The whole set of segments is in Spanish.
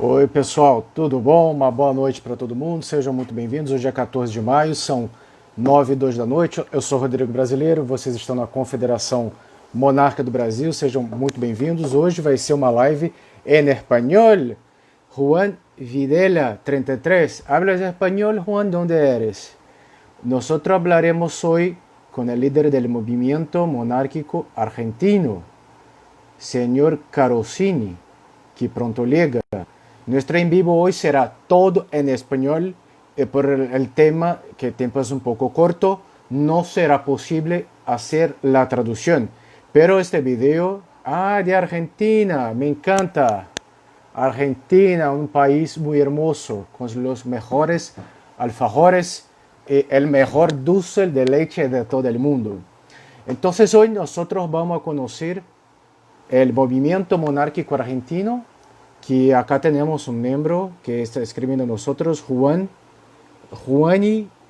Oi, pessoal, tudo bom? Uma boa noite para todo mundo, sejam muito bem-vindos. Hoje é 14 de maio, são 9h02 da noite. Eu sou Rodrigo Brasileiro, vocês estão na Confederação Monarca do Brasil, sejam muito bem-vindos. Hoje vai ser uma live em espanhol. Juan Videla, 33. ¿Hablas español, Juan? ¿Dónde eres? Nosotros hablaremos hoy con el líder del movimiento monárquico argentino, señor Carosini, que pronto llega. Nuestro en vivo hoy será todo en español y por el tema, que el tiempo es un poco corto, no será posible hacer la traducción. Pero este video, de Argentina, me encanta. Argentina, un país muy hermoso, con los mejores alfajores y el mejor dulce de leche de todo el mundo. Entonces hoy nosotros vamos a conocer el movimiento monárquico argentino, que acá tenemos un miembro que está escribiendo nosotros, Juani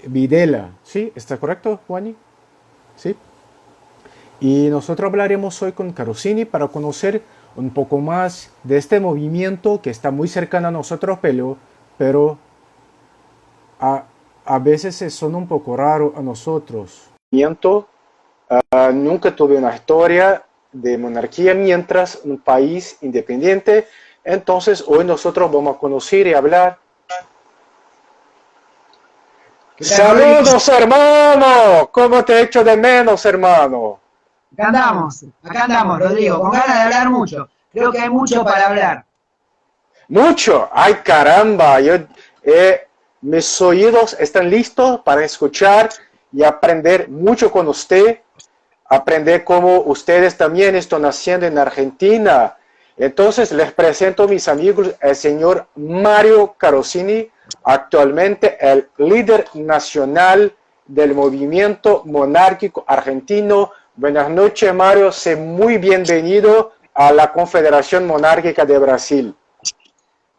Videla. ¿Sí? ¿Está correcto, Juani? ¿Sí? Y nosotros hablaremos hoy con Carosini para conocer un poco más de este movimiento que está muy cercano a nosotros, pero a veces son un poco raro a nosotros. Nunca tuve una historia de monarquía mientras un país independiente. Entonces hoy nosotros vamos a conocer y hablar. ¡Saludos, hermano! ¿Cómo te echo de menos, hermano? Acá andamos, Rodrigo, con ganas de hablar mucho. Creo que hay mucho para hablar. ¿Mucho? ¡Ay, caramba! Mis oídos están listos para escuchar y aprender mucho con usted. Aprender cómo ustedes también están haciendo en Argentina. Entonces les presento a mis amigos el señor Mario Carosini, actualmente el líder nacional del movimiento monárquico argentino. Buenas noches, Mario, sé muy bienvenido a la Confederación Monárquica de Brasil.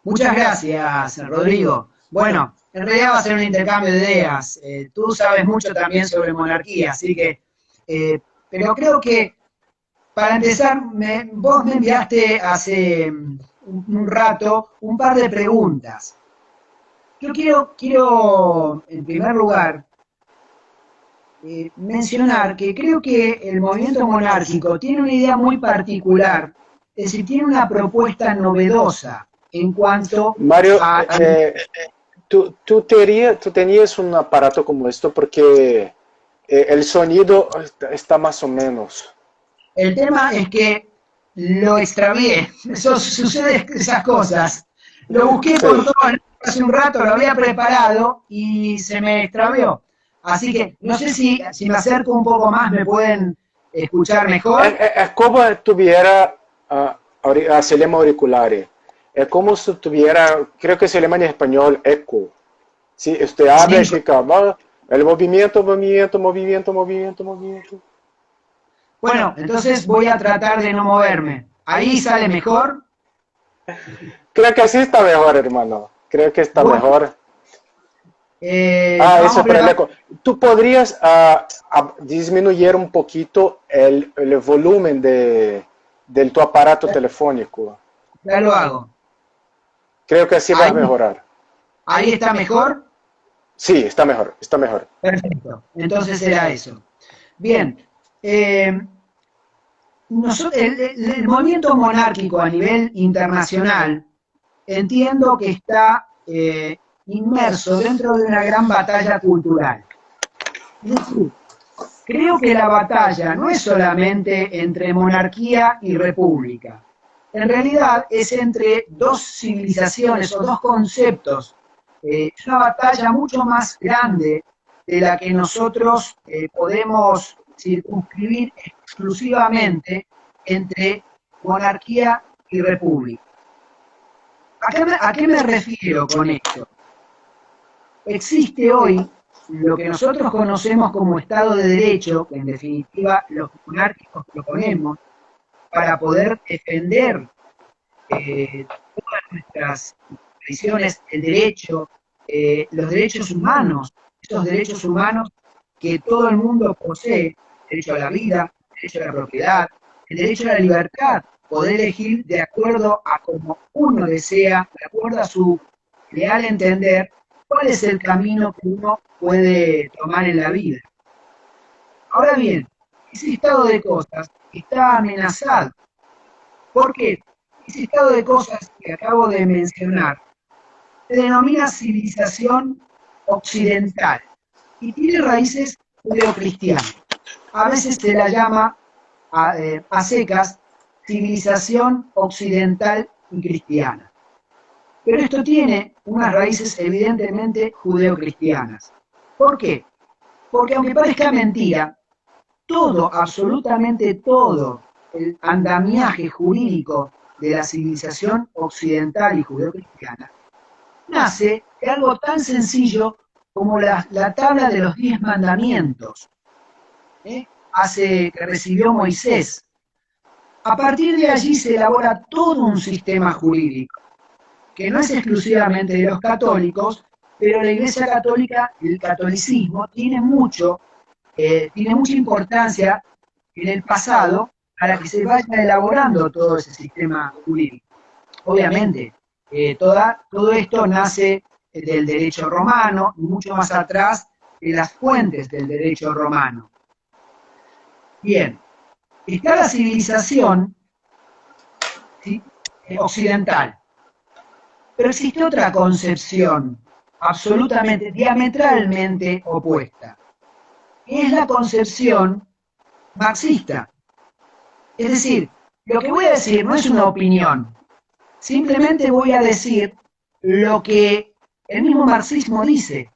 Muchas gracias, Rodrigo. Bueno, en realidad va a ser un intercambio de ideas. Tú sabes mucho también sobre monarquía, así que... pero creo que para empezar, vos me enviaste hace un rato un par de preguntas. Yo quiero en primer lugar, mencionar que creo que el movimiento monárquico tiene una idea muy particular, es decir, tiene una propuesta novedosa en cuanto Mario, tú tenías un aparato como esto porque el sonido está más o menos... El tema es que lo extravié. Sucede esas cosas. Lo busqué por todo hace un rato, lo había preparado y se me extravió. Así que no sé si me acerco un poco más me pueden escuchar mejor. Es como si tuviera, se llama auriculares. Es como si tuviera, creo que se llama en español, eco. Si usted habla y fica, el movimiento. Bueno, entonces voy a tratar de no moverme. ¿Ahí sale mejor? Creo que así está mejor, hermano. Creo que está mejor. Eso para el eco. ¿Tú podrías disminuir un poquito el volumen de tu aparato telefónico? Ya lo hago. Creo que así va a mejorar. ¿Ahí está mejor? Sí, está mejor, está mejor. Perfecto, entonces era eso. Bien, el movimiento monárquico a nivel internacional entiendo que está inmerso dentro de una gran batalla cultural. Es decir, creo que la batalla no es solamente entre monarquía y república. En realidad es entre dos civilizaciones o dos conceptos. Es una batalla mucho más grande de la que nosotros podemos circunscribir exclusivamente entre monarquía y república. ¿A qué me refiero con esto? Existe hoy lo que nosotros conocemos como Estado de Derecho, que en definitiva los monárquicos proponemos, para poder defender todas nuestras tradiciones, el derecho, los derechos humanos, esos derechos humanos que todo el mundo posee, el derecho a la vida, el derecho a la propiedad, el derecho a la libertad, poder elegir de acuerdo a como uno desea, de acuerdo a su real entender, cuál es el camino que uno puede tomar en la vida. Ahora bien, ese estado de cosas está amenazado. ¿Por qué? Ese estado de cosas que acabo de mencionar se denomina civilización occidental y tiene raíces judeocristianas. A veces se la llama a secas civilización occidental y cristiana. Pero esto tiene unas raíces evidentemente judeocristianas. ¿Por qué? Porque aunque parezca mentira, todo, absolutamente todo, el andamiaje jurídico de la civilización occidental y judeocristiana nace de algo tan sencillo como la tabla de los 10 mandamientos, que recibió Moisés. A partir de allí se elabora todo un sistema jurídico, que no es exclusivamente de los católicos, pero la Iglesia Católica, el catolicismo, tiene mucha importancia en el pasado para que se vaya elaborando todo ese sistema jurídico. Obviamente, todo esto nace del derecho romano y mucho más atrás de las fuentes del derecho romano. Bien, está la civilización, ¿sí?, occidental, pero existe otra concepción absolutamente, diametralmente opuesta, que es la concepción marxista. Es decir, lo que voy a decir no es una opinión, simplemente voy a decir lo que el mismo marxismo dice.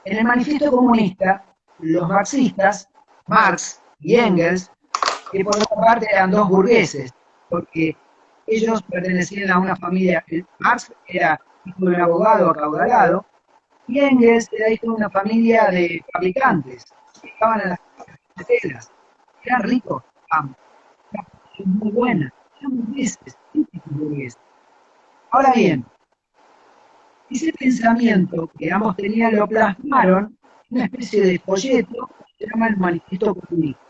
En el Manifiesto Comunista, los marxistas, Marx y Engels, que por otra parte eran dos burgueses, porque ellos pertenecían a una familia. Marx era hijo de un abogado acaudalado, y Engels era hijo de una familia de fabricantes, que estaban en las carreteras, eran ricos, muy buenas, eran burgueses, típicos burgueses. Ahora bien, ese pensamiento que ambos tenían lo plasmaron en una especie de folleto que se llama el Manifiesto Comunista.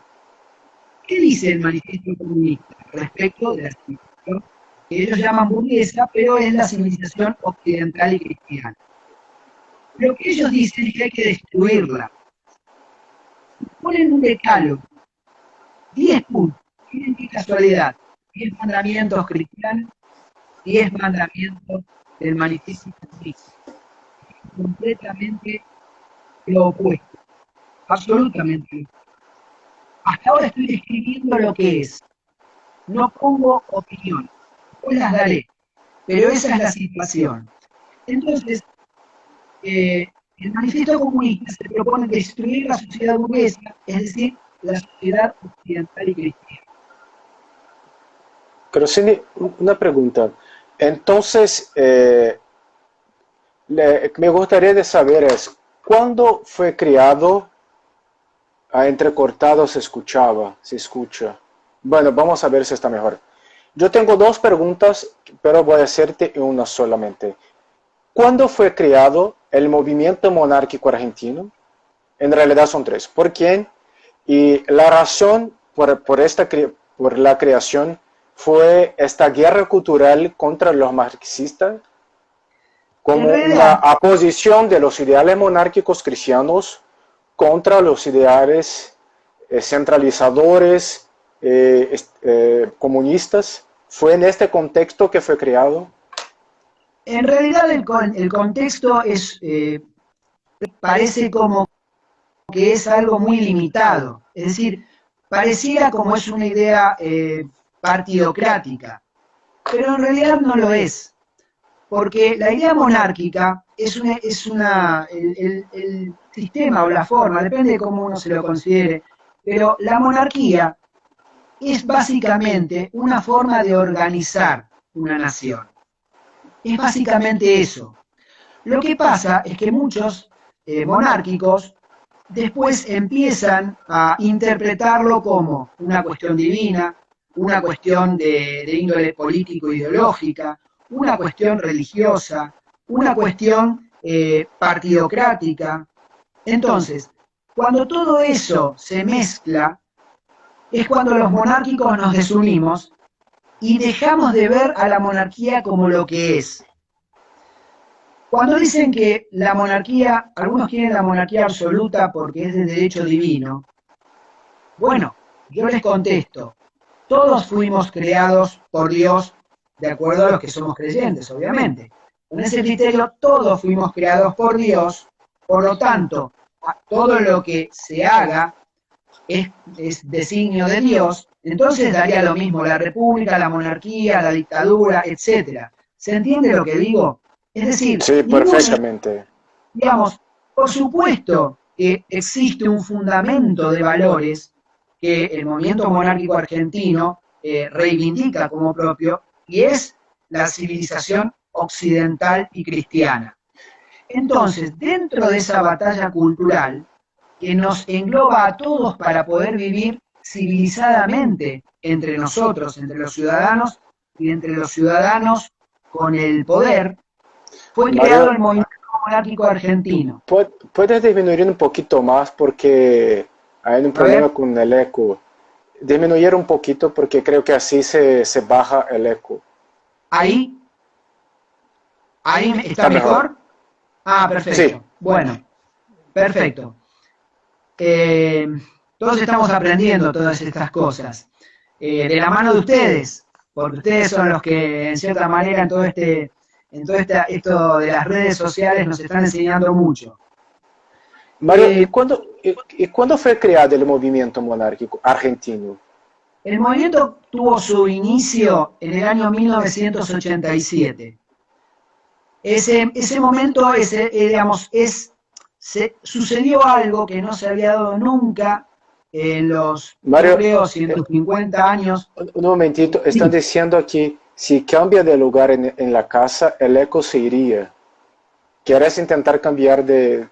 ¿Qué dice el Manifiesto Comunista respecto de la civilización que ellos llaman burguesa, pero es la civilización occidental y cristiana? Lo que ellos dicen es que hay que destruirla. Ponen un decálogo, 10 puntos, miren qué casualidad, 10 mandamientos cristianos, 10 mandamientos del Manifiesto Comunista. Completamente lo opuesto, absolutamente. Hasta ahora estoy describiendo lo que es. No pongo opinión, después las daré, pero esa es la situación. Entonces, el Manifiesto Comunista se propone destruir la sociedad burguesa, es decir, la sociedad occidental y cristiana. Crocini, una pregunta. Entonces, me gustaría de saber es, ¿cuándo fue creado? Entrecortado se escucha. Bueno, vamos a ver si está mejor. Yo tengo dos preguntas, pero voy a hacerte una solamente. ¿Cuándo fue creado el movimiento monárquico argentino? En realidad son tres. ¿Por quién? Y la razón por la creación fue esta guerra cultural contra los marxistas, como una oposición de los ideales monárquicos cristianos contra los ideales centralizadores comunistas. ¿Fue en este contexto que fue creado? En realidad el contexto parece como que es algo muy limitado, es decir, pareciera como es una idea partidocrática, pero en realidad no lo es, porque la idea monárquica es el sistema o la forma, depende de cómo uno se lo considere, pero la monarquía es básicamente una forma de organizar una nación. Es básicamente eso. Lo que pasa es que muchos monárquicos después empiezan a interpretarlo como una cuestión divina, una cuestión de índole político-ideológica, una cuestión religiosa, una cuestión partidocrática. Entonces, cuando todo eso se mezcla, es cuando los monárquicos nos desunimos y dejamos de ver a la monarquía como lo que es. Cuando dicen que la monarquía, algunos quieren la monarquía absoluta porque es de derecho divino, bueno, yo les contesto, todos fuimos creados por Dios, de acuerdo a los que somos creyentes, obviamente. Con ese criterio, todos fuimos creados por Dios, por lo tanto, todo lo que se haga es designio de Dios, entonces daría lo mismo la república, la monarquía, la dictadura, etcétera. ¿Se entiende lo que digo? Es decir, Sí, perfectamente. digamos, por supuesto que existe un fundamento de valores que el movimiento monárquico argentino reivindica como propio, y es la civilización occidental y cristiana. Entonces, dentro de esa batalla cultural, que nos engloba a todos para poder vivir civilizadamente entre nosotros, entre los ciudadanos, y entre los ciudadanos con el poder, fue creado el movimiento monárquico argentino. ¿Puedes disminuir un poquito más porque hay un problema con el eco? Disminuir un poquito porque creo que así se baja el eco. ¿Ahí? ¿Ahí está mejor? Ah, perfecto. Sí. Bueno, perfecto. Todos estamos aprendiendo todas estas cosas. De la mano de ustedes, porque ustedes son los que, en cierta manera, en todo esto de las redes sociales nos están enseñando mucho. Mario, ¿y cuándo fue creado el movimiento monárquico argentino? El movimiento tuvo su inicio en el año 1987. Ese momento, digamos, sucedió algo que no se había dado nunca en los, Mario, creo, 150 años. Un momentito, están diciendo aquí, si cambia de lugar en la casa, el eco se iría. ¿Quieres intentar cambiar de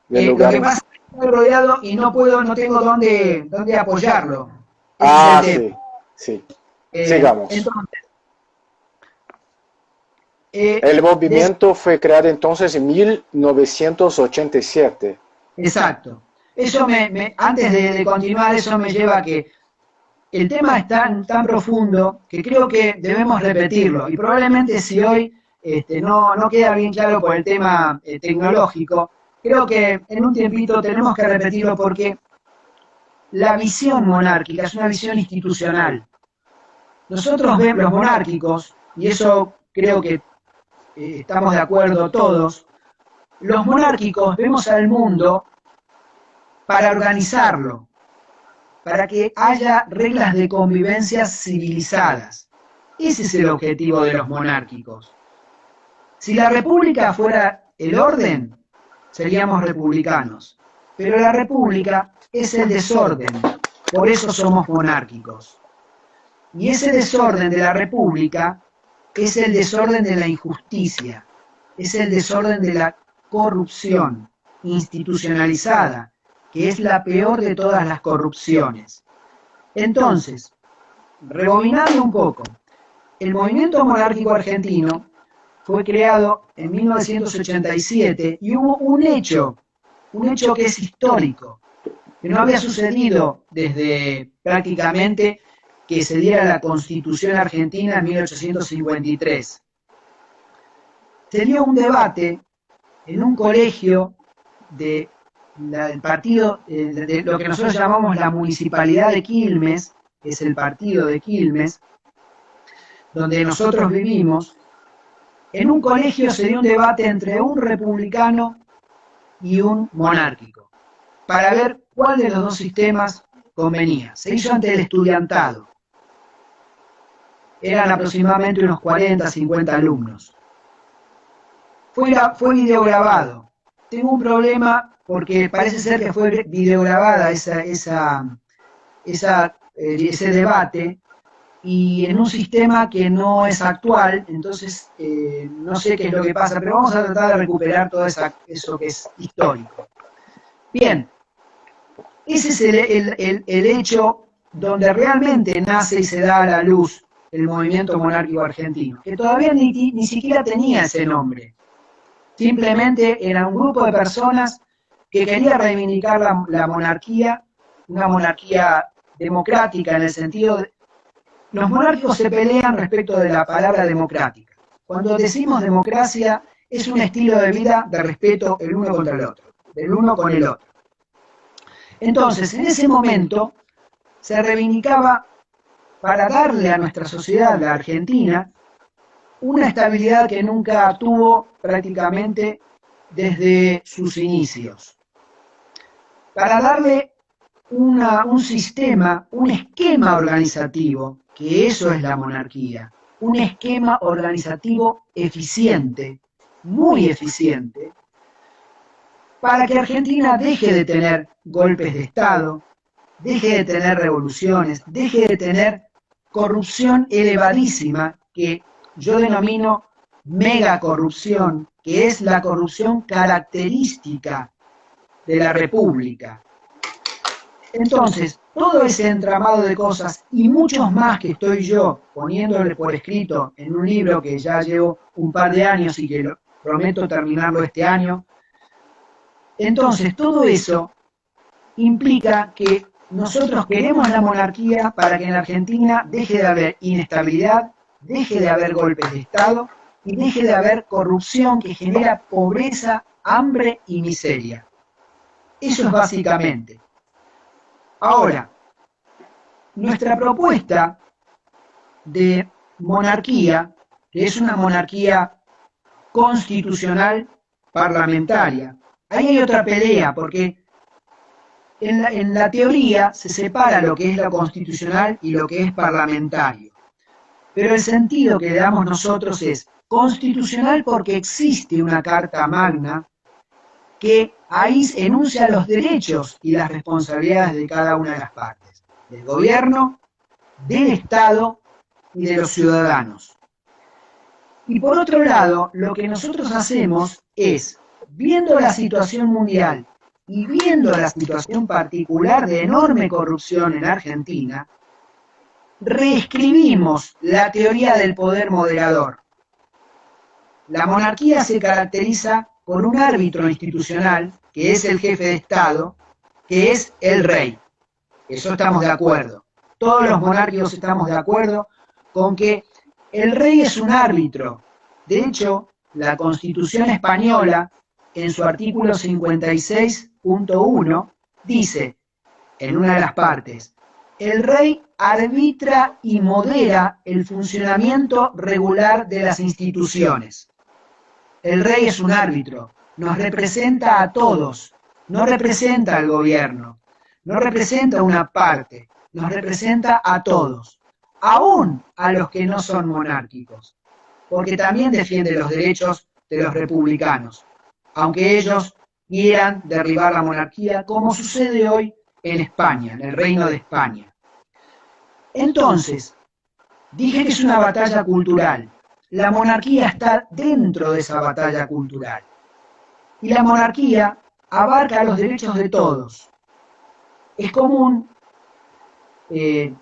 lugar? Lo que pasa es que estoy rodeado y no tengo dónde apoyarlo. Sí, sí. Sigamos. Entonces, el movimiento fue creado entonces en 1987. Exacto. Eso antes de continuar, eso me lleva a que el tema es tan profundo que creo que debemos repetirlo. Y probablemente si hoy no queda bien claro por el tema tecnológico, creo que en un tiempito tenemos que repetirlo porque la visión monárquica es una visión institucional. Nosotros vemos los monárquicos, y eso creo que estamos de acuerdo todos, los monárquicos vemos al mundo para organizarlo, para que haya reglas de convivencia civilizadas. Ese es el objetivo de los monárquicos. Si la república fuera el orden, seríamos republicanos. Pero la república es el desorden, por eso somos monárquicos. Y ese desorden de la república es el desorden de la injusticia, es el desorden de la corrupción institucionalizada, que es la peor de todas las corrupciones. Entonces, rebobinando un poco, el movimiento monárquico argentino fue creado en 1987 y hubo un hecho que es histórico, que no había sucedido desde prácticamente que se diera la Constitución Argentina en 1853. Se dio un debate en un colegio del partido, de lo que nosotros llamamos la Municipalidad de Quilmes, que es el partido de Quilmes, donde nosotros vivimos. En un colegio se dio un debate entre un republicano y un monárquico, para ver cuál de los dos sistemas convenía. Se hizo ante el estudiantado. Eran aproximadamente unos 40, 50 alumnos. Fue videograbado. Tengo un problema porque parece ser que fue videograbada ese debate y en un sistema que no es actual, entonces no sé qué es lo que pasa, pero vamos a tratar de recuperar todo eso que es histórico. Bien, ese es el hecho donde realmente nace y se da a la luz el movimiento monárquico argentino, que todavía ni siquiera tenía ese nombre. Simplemente era un grupo de personas que quería reivindicar la monarquía, una monarquía democrática en el sentido Los monárquicos se pelean respecto de la palabra democrática. Cuando decimos democracia, es un estilo de vida de respeto el uno contra el otro, del uno con el otro. Entonces, en ese momento, se reivindicaba para darle a nuestra sociedad, la Argentina, una estabilidad que nunca tuvo prácticamente desde sus inicios. Para darle un sistema, un esquema organizativo, que eso es la monarquía, un esquema organizativo eficiente, muy eficiente, para que Argentina deje de tener golpes de Estado, deje de tener revoluciones, deje de tener corrupción elevadísima, que yo denomino mega corrupción, que es la corrupción característica de la República. Entonces, todo ese entramado de cosas y muchos más que estoy yo poniéndole por escrito en un libro que ya llevo un par de años y que prometo terminarlo este año, entonces todo eso implica que nosotros queremos la monarquía para que en la Argentina deje de haber inestabilidad, deje de haber golpes de Estado y deje de haber corrupción que genera pobreza, hambre y miseria. Eso es básicamente. Ahora, nuestra propuesta de monarquía, que es una monarquía constitucional parlamentaria, ahí hay otra pelea, porque en la teoría se separa lo que es lo constitucional y lo que es parlamentario. Pero el sentido que le damos nosotros es constitucional porque existe una Carta Magna que ahí enuncia los derechos y las responsabilidades de cada una de las partes, del gobierno, del Estado y de los ciudadanos. Y por otro lado, lo que nosotros hacemos es, viendo la situación mundial y viendo la situación particular de enorme corrupción en Argentina, reescribimos la teoría del poder moderador. La monarquía se caracteriza por un árbitro institucional, que es el jefe de Estado, que es el rey. Eso estamos de acuerdo. Todos los monárquicos estamos de acuerdo con que el rey es un árbitro. De hecho, la Constitución española, en su artículo 56.1, dice, en una de las partes, el rey arbitra y modera el funcionamiento regular de las instituciones. El rey es un árbitro, nos representa a todos, no representa al gobierno, no representa una parte, nos representa a todos, aún a los que no son monárquicos, porque también defiende los derechos de los republicanos, aunque ellos quieran derribar la monarquía, como sucede hoy en España, en el Reino de España. Entonces, dije que es una batalla cultural. La monarquía está dentro de esa batalla cultural. Y la monarquía abarca los derechos de todos. Es común ver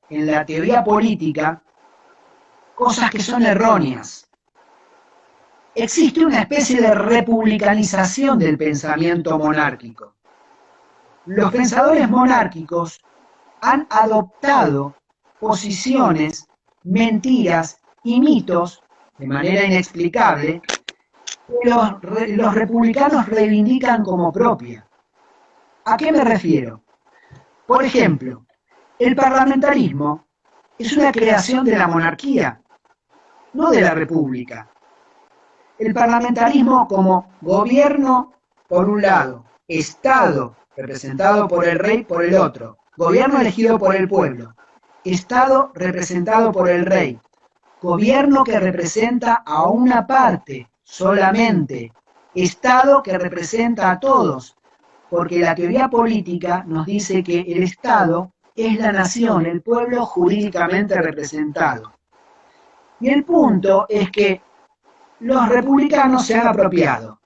en la teoría política cosas que son erróneas. Existe una especie de republicanización del pensamiento monárquico. Los pensadores monárquicos han adoptado posiciones, mentiras y mitos de manera inexplicable que los republicanos reivindican como propia. ¿A qué me refiero? Por ejemplo, el parlamentarismo es una creación de la monarquía, no de la república. El parlamentarismo como gobierno por un lado, Estado representado por el rey por el otro, gobierno elegido por el pueblo, Estado representado por el rey, gobierno que representa a una parte solamente, Estado que representa a todos, porque la teoría política nos dice que el Estado es la nación, el pueblo jurídicamente representado. Y el punto es que los republicanos se han apropiado,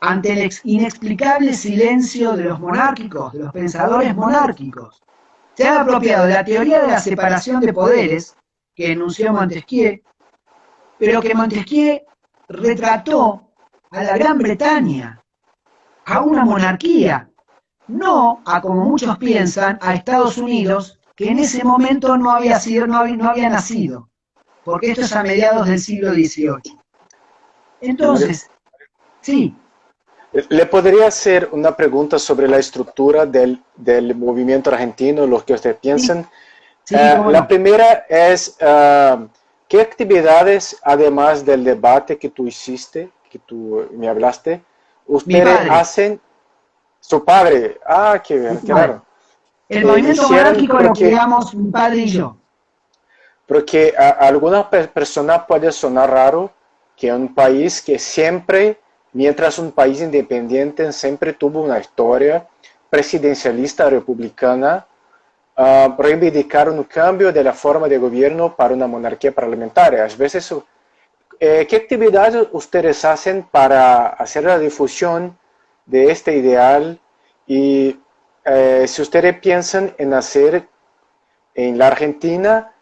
ante el inexplicable silencio de los monárquicos, de los pensadores monárquicos, se han apropiado de la teoría de la separación de poderes que enunció Montesquieu, pero que Montesquieu retrató a la Gran Bretaña, a una monarquía, no a, como muchos piensan, a Estados Unidos que en ese momento no había nacido, porque esto es a mediados del siglo XVIII. Entonces, sí. ¿Le podría hacer una pregunta sobre la estructura del movimiento argentino, lo que ustedes piensan? Sí, la primera es, ¿qué actividades, además del debate que tú hiciste, que tú me hablaste, ustedes hacen? Su padre. Ah, qué raro. El movimiento monárquico lo creamos mi padre y yo. Porque a algunas personas puede sonar raro que un país que siempre, mientras un país independiente, siempre tuvo una historia presidencialista republicana, reivindicar un cambio de la forma de gobierno para una monarquía parlamentaria. A veces, ¿qué actividades ustedes hacen para hacer la difusión de este ideal? Y si ustedes piensan en hacer en la Argentina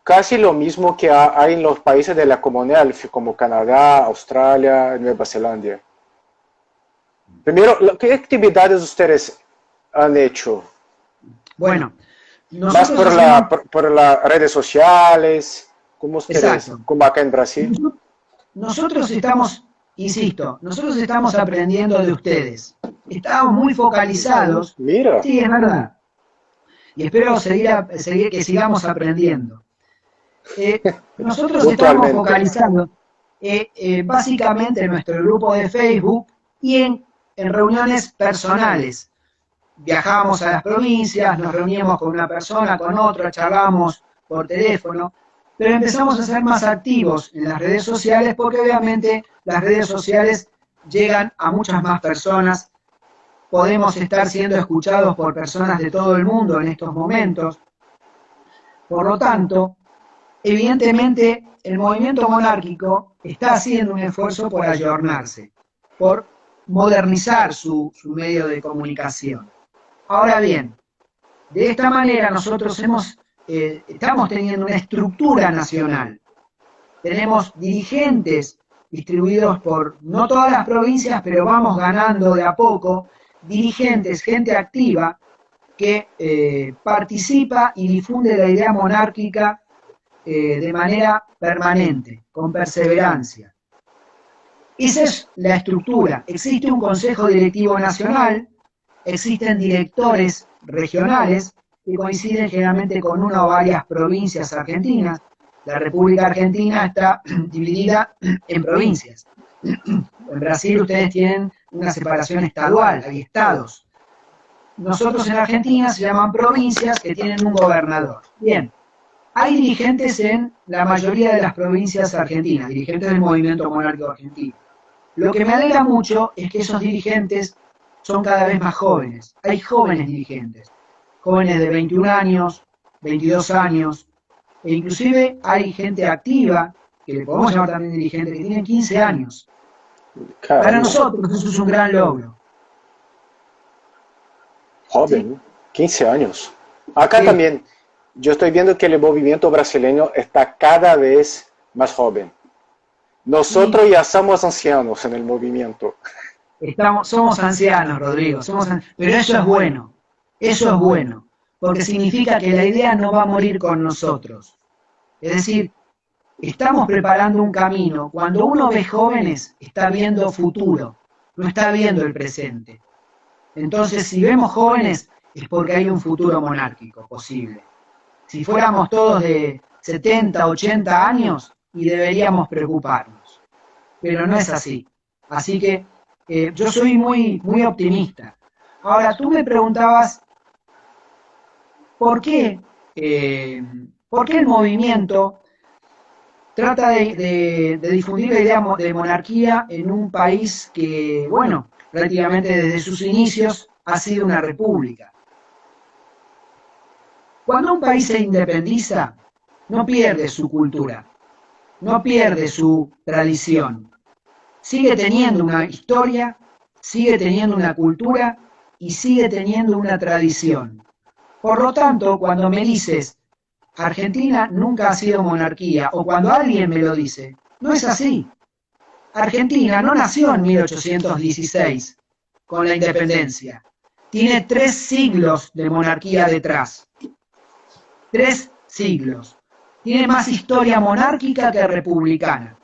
casi lo mismo que hay en los países de la Commonwealth, como Canadá, Australia, Nueva Zelanda. Primero, ¿qué actividades ustedes han hecho? Bueno, más por las redes sociales, como ustedes, como acá en Brasil. Nosotros estamos, insisto, nosotros estamos aprendiendo de ustedes. Estamos muy focalizados. Mira. Sí, es verdad. Y espero que sigamos aprendiendo. Nosotros estamos focalizando básicamente en nuestro grupo de Facebook y en reuniones personales. Viajábamos a las provincias, nos reuníamos con una persona, con otra, charlábamos por teléfono, pero empezamos a ser más activos en las redes sociales porque obviamente las redes sociales llegan a muchas más personas, podemos estar siendo escuchados por personas de todo el mundo en estos momentos. Por lo tanto, evidentemente el movimiento monárquico está haciendo un esfuerzo por ayornarse, por modernizar su medio de comunicación. Ahora bien, de esta manera nosotros estamos teniendo una estructura nacional. Tenemos dirigentes distribuidos por no todas las provincias, pero vamos ganando de a poco, dirigentes, gente activa que participa y difunde la idea monárquica de manera permanente, con perseverancia. Esa es la estructura. Existe un Consejo Directivo Nacional, existen directores regionales que coinciden generalmente con una o varias provincias argentinas. La República Argentina está dividida en provincias. En Brasil ustedes tienen una separación estadual, hay estados. Nosotros en Argentina se llaman provincias que tienen un gobernador. Bien, hay dirigentes en la mayoría de las provincias argentinas, dirigentes del movimiento monárquico argentino. Lo que me alegra mucho es que esos dirigentes son cada vez más jóvenes. Hay jóvenes dirigentes, jóvenes de 21 años, 22 años, e inclusive hay gente activa, que le podemos llamar también dirigentes, que tienen 15 años. Para nosotros eso es un gran logro. Joven, ¿sí? 15 años. Acá también, yo estoy viendo que el movimiento brasileño está cada vez más joven. Nosotros ya somos ancianos en el movimiento. Somos ancianos, Rodrigo, pero eso es bueno, porque significa que la idea no va a morir con nosotros. Es decir, estamos preparando un camino. Cuando uno ve jóvenes, está viendo futuro, no está viendo el presente. Entonces, si vemos jóvenes, es porque hay un futuro monárquico posible. Si fuéramos todos de 70, 80 años, y deberíamos preocuparnos. Pero no es así. Así que yo soy muy optimista. Ahora, tú me preguntabas, ¿por qué el movimiento trata de difundir la idea de monarquía en un país que, bueno, prácticamente desde sus inicios ha sido una república? Cuando un país se independiza, no pierde su cultura, no pierde su tradición. Sigue teniendo una historia, sigue teniendo una cultura y sigue teniendo una tradición. Por lo tanto, cuando me dices, Argentina nunca ha sido monarquía, o cuando alguien me lo dice, no es así. Argentina no nació en 1816 con la independencia. Tiene 3 siglos de monarquía detrás. 3 siglos. Tiene más historia monárquica que republicana.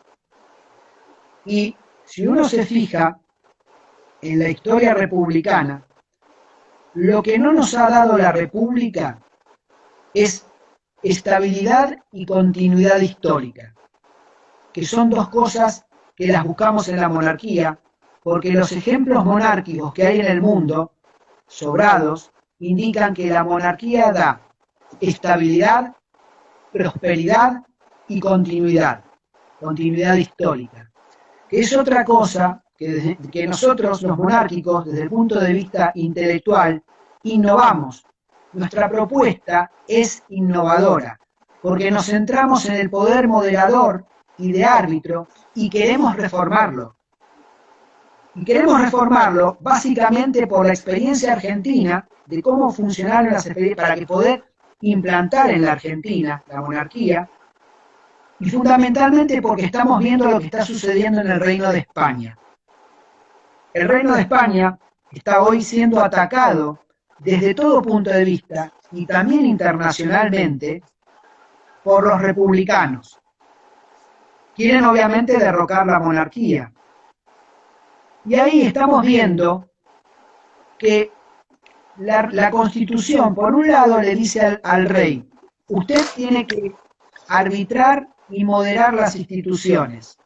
Y si uno se fija en la historia republicana, lo que no nos ha dado la república es estabilidad y continuidad histórica, que son dos cosas que las buscamos en la monarquía, porque los ejemplos monárquicos que hay en el mundo, sobrados, indican que la monarquía da estabilidad, prosperidad y continuidad histórica, que es otra cosa que nosotros los monárquicos, desde el punto de vista intelectual, innovamos. Nuestra propuesta es innovadora, porque nos centramos en el poder moderador y de árbitro y queremos reformarlo. Y queremos reformarlo básicamente por la experiencia argentina de cómo funcionaron las experiencias para que poder implantar en la Argentina la monarquía, y fundamentalmente porque estamos viendo lo que está sucediendo en el Reino de España. El Reino de España está hoy siendo atacado desde todo punto de vista y también internacionalmente por los republicanos. Quieren obviamente derrocar la monarquía. Y ahí estamos viendo que la Constitución, por un lado, le dice al rey, usted tiene que arbitrar y moderar las instituciones.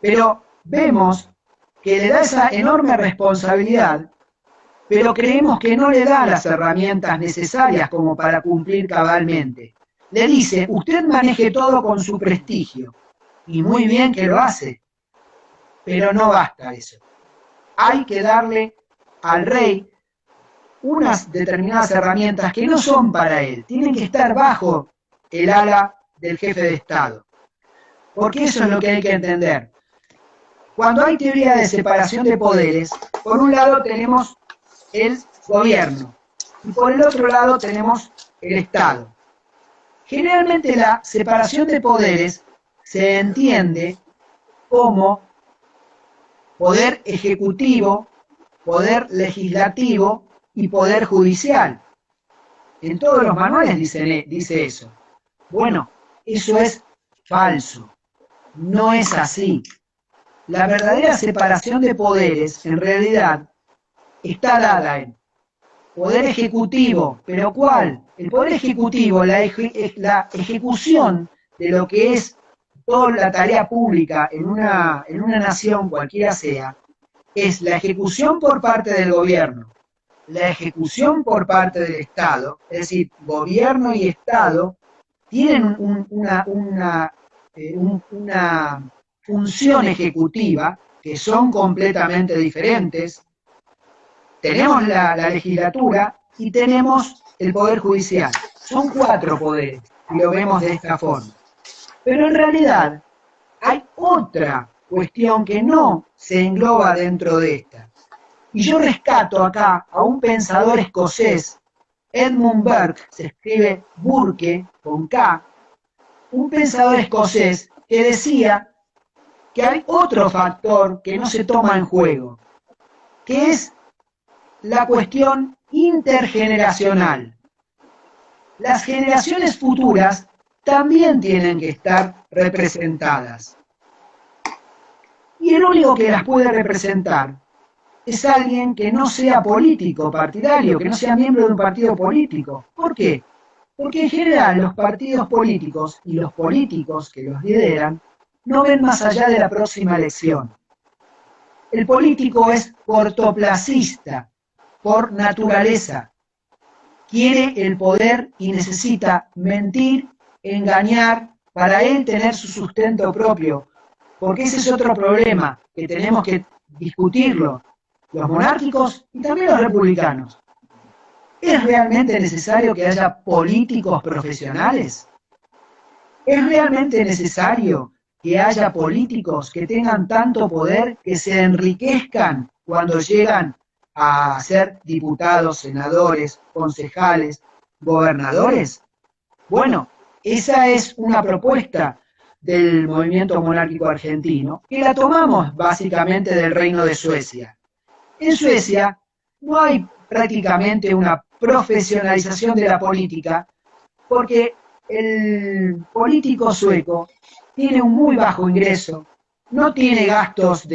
Pero vemos que le da esa enorme responsabilidad, pero creemos que no le da las herramientas necesarias como para cumplir cabalmente. Le dice, usted maneje todo con su prestigio, y muy bien que lo hace, pero no basta eso. Hay que darle al rey unas determinadas herramientas que no son para él, tienen que estar bajo el ala del jefe de Estado. Porque eso es lo que hay que entender. Cuando hay teoría de separación de poderes, por un lado tenemos el gobierno y por el otro lado tenemos el Estado. Generalmente la separación de poderes se entiende como poder ejecutivo, poder legislativo y poder judicial. En todos los manuales dice eso. Bueno, eso es falso. No es así. La verdadera separación de poderes, en realidad, está dada en poder ejecutivo. ¿Pero cuál? El poder ejecutivo, la ejecución de lo que es toda la tarea pública en una nación, cualquiera sea, es la ejecución por parte del gobierno, la ejecución por parte del Estado, es decir, gobierno y Estado tienen una función ejecutiva que son completamente diferentes. Tenemos la legislatura y tenemos el Poder Judicial. Son 4 poderes, y lo vemos de esta forma. Pero en realidad hay otra cuestión que no se engloba dentro de esta. Y yo rescato acá a un pensador escocés, Edmund Burke, se escribe Burke con K, un pensador escocés que decía que hay otro factor que no se toma en juego, que es la cuestión intergeneracional. Las generaciones futuras también tienen que estar representadas. Y el único que las puede representar es alguien que no sea político, partidario, que no sea miembro de un partido político. ¿Por qué? Porque en general los partidos políticos y los políticos que los lideran no ven más allá de la próxima elección. El político es cortoplacista por naturaleza. Quiere el poder y necesita mentir, engañar, para él tener su sustento propio. Porque ese es otro problema que tenemos que discutirlo, los monárquicos y también los republicanos. ¿Es realmente necesario que haya políticos profesionales? ¿Es realmente necesario que haya políticos que tengan tanto poder que se enriquezcan cuando llegan a ser diputados, senadores, concejales, gobernadores? Bueno, esa es una propuesta del movimiento monárquico argentino, que la tomamos básicamente del Reino de Suecia. En Suecia no hay prácticamente una profesionalización de la política, porque el político sueco tiene un muy bajo ingreso, no tiene gastos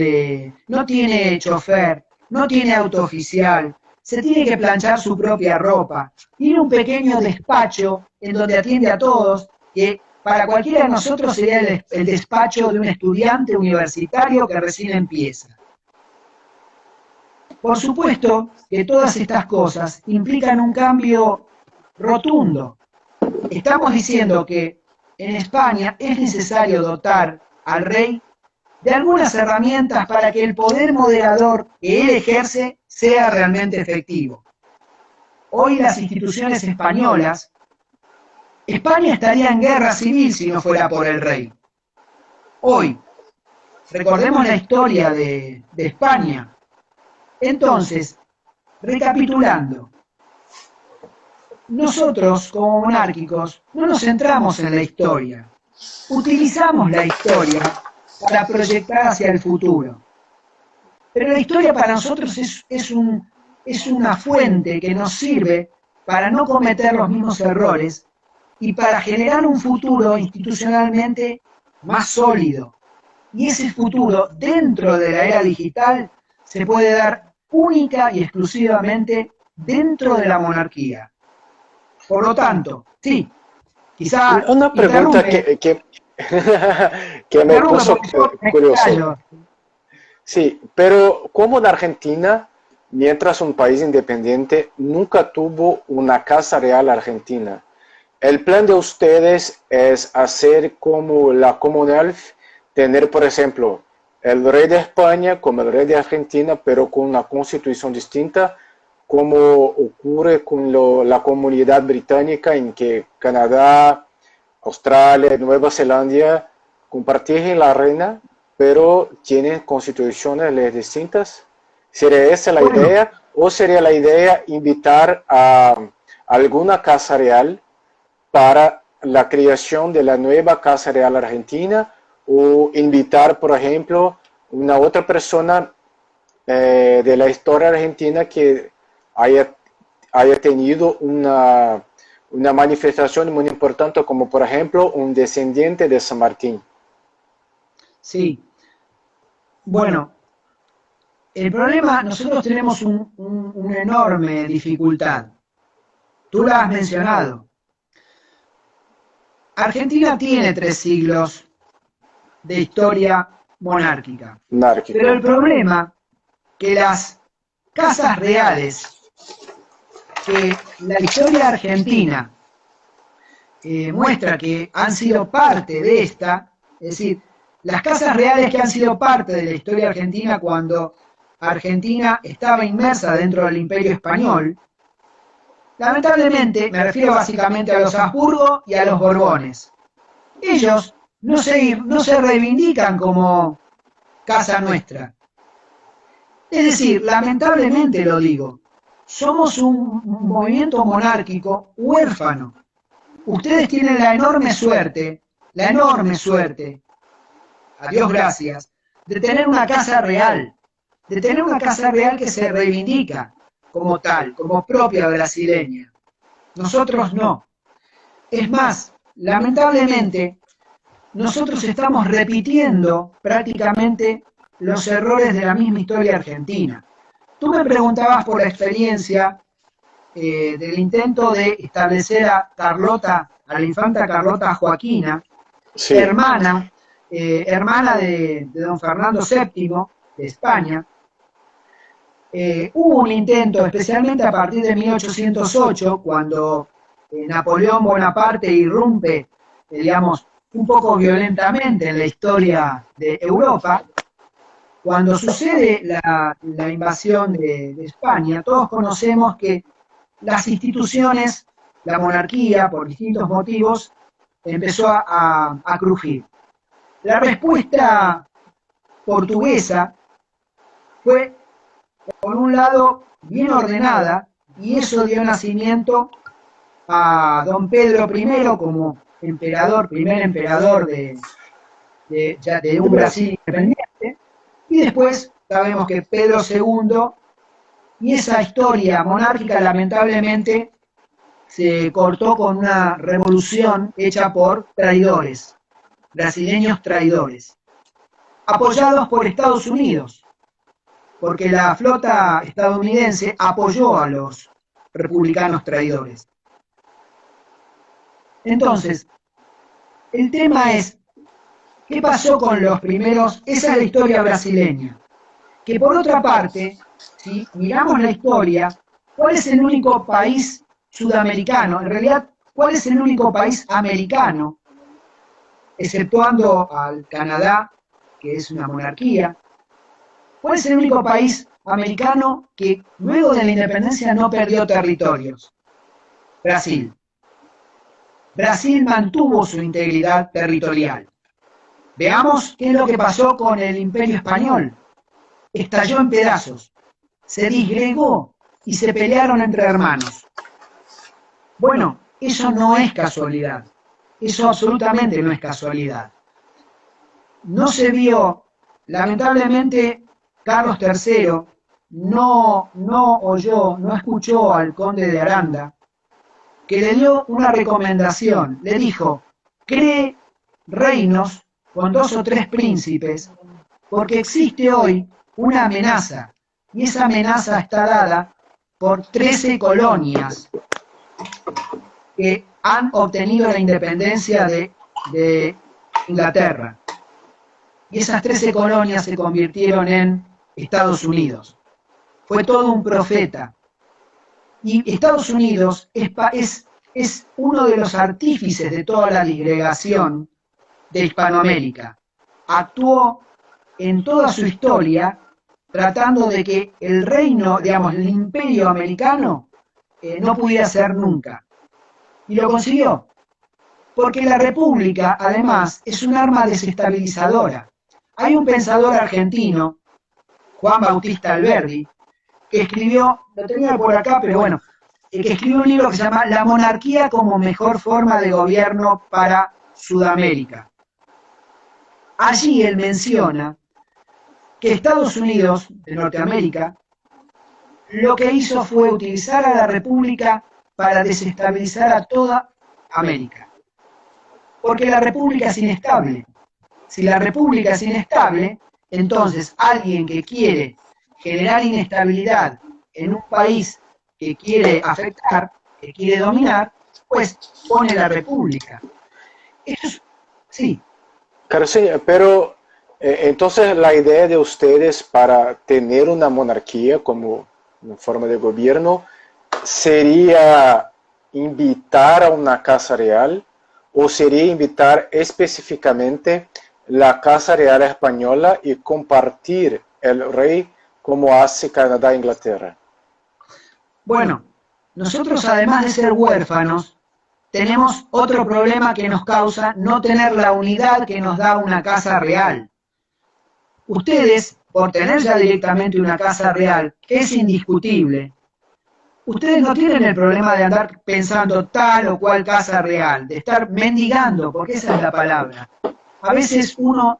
no tiene chofer, no tiene auto oficial, se tiene que planchar su propia ropa, tiene un pequeño despacho en donde atiende a todos, que para cualquiera de nosotros sería el despacho de un estudiante universitario que recién empieza. Por supuesto que todas estas cosas implican un cambio rotundo. Estamos diciendo que en España es necesario dotar al rey de algunas herramientas para que el poder moderador que él ejerce sea realmente efectivo. Hoy las instituciones españolas, España estaría en guerra civil si no fuera por el rey. Hoy, recordemos la historia de España. Entonces, recapitulando, nosotros como monárquicos no nos centramos en la historia, utilizamos la historia para proyectar hacia el futuro. Pero la historia para nosotros es una fuente que nos sirve para no cometer los mismos errores y para generar un futuro institucionalmente más sólido. Y ese futuro, dentro de la era digital, se puede dar única y exclusivamente dentro de la monarquía. Por lo tanto, sí, quizá... Una pregunta que me puso curioso. Sí, pero como en Argentina, mientras un país independiente, nunca tuvo una casa real argentina. El plan de ustedes es hacer como la Commonwealth, tener, por ejemplo, el rey de España como el rey de Argentina, pero con una constitución distinta, como ocurre con la comunidad británica, en que Canadá, Australia, Nueva Zelanda comparten la reina, pero tienen constituciones leyes distintas. ¿Sería esa la idea? ¿O sería la idea invitar a alguna casa real para la creación de la nueva Casa Real Argentina? ¿O invitar, por ejemplo, una otra persona de la historia argentina que haya tenido una manifestación muy importante, como por ejemplo un descendiente de San Martín? Sí. Bueno, el problema, nosotros tenemos una enorme dificultad. Tú la has mencionado. Argentina tiene 3 siglos de historia monárquica. Pero el problema que las casas reales, que la historia argentina muestra que han sido parte de esta, es decir, las casas reales que han sido parte de la historia argentina cuando Argentina estaba inmersa dentro del Imperio Español, lamentablemente, me refiero básicamente a los Habsburgo y a los Borbones. Ellos no se reivindican como casa nuestra. Es decir, lamentablemente lo digo, somos un movimiento monárquico huérfano. Ustedes tienen la enorme suerte, a Dios gracias, de tener una casa real, que se reivindica como tal, como propia brasileña. Nosotros no. Es más, lamentablemente, nosotros estamos repitiendo prácticamente los errores de la misma historia argentina. Tú me preguntabas por la experiencia del intento de establecer a la infanta Carlota Joaquina, sí, hermana de don Fernando VII de España. Hubo un intento, especialmente a partir de 1808, cuando Napoleón Bonaparte irrumpe, digamos, un poco violentamente en la historia de Europa. Cuando sucede la invasión de España, todos conocemos que las instituciones, la monarquía, por distintos motivos, empezó a crujir. La respuesta portuguesa fue, por un lado, bien ordenada, y eso dio nacimiento a don Pedro I como primer emperador de un Brasil independiente, y después sabemos que Pedro II, y esa historia monárquica lamentablemente se cortó con una revolución hecha por traidores, brasileños traidores, apoyados por Estados Unidos, porque la flota estadounidense apoyó a los republicanos traidores. Entonces, el tema es, ¿qué pasó con los primeros? Esa es la historia brasileña. Que por otra parte, si miramos la historia, ¿cuál es el único país sudamericano? En realidad, ¿cuál es el único país americano, exceptuando al Canadá, que es una monarquía? ¿Cuál es el único país americano que luego de la independencia no perdió territorios? Brasil. Brasil mantuvo su integridad territorial. Veamos qué es lo que pasó con el Imperio Español. Estalló en pedazos, se disgregó y se pelearon entre hermanos. Bueno, eso no es casualidad. Eso absolutamente no es casualidad. No se vio, lamentablemente, Carlos III no oyó, no escuchó al conde de Aranda, que le dio una recomendación. Le dijo, cree reinos con 2 o 3 príncipes, porque existe hoy una amenaza, y esa amenaza está dada por 13 colonias que han obtenido la independencia de Inglaterra. Y esas 13 colonias se convirtieron en Estados Unidos. Fue todo un profeta. Y Estados Unidos es uno de los artífices de toda la disgregación de Hispanoamérica. Actuó en toda su historia tratando de que el reino, digamos, el imperio americano no pudiera ser nunca. Y lo consiguió. Porque la república, además, es un arma desestabilizadora. Hay un pensador argentino, Juan Bautista Alberdi, que escribió, lo tenía por acá, pero bueno, que escribió un libro que se llama La monarquía como mejor forma de gobierno para Sudamérica. Allí él menciona que Estados Unidos de Norteamérica lo que hizo fue utilizar a la república para desestabilizar a toda América. Porque la república es inestable. Si la república es inestable, entonces alguien que quiere generar inestabilidad en un país que quiere afectar, que quiere dominar, pues pone la república. Eso es, sí. Claro, sí, pero entonces la idea de ustedes para tener una monarquía como forma de gobierno sería invitar a una casa real o sería invitar específicamente la Casa Real Española y compartir el rey como hace Canadá e Inglaterra. Bueno, nosotros además de ser huérfanos, tenemos otro problema que nos causa no tener la unidad que nos da una casa real. Ustedes, por tener ya directamente una casa real, que es indiscutible, ustedes no tienen el problema de andar pensando tal o cual casa real, de estar mendigando, porque esa es la palabra. A veces uno,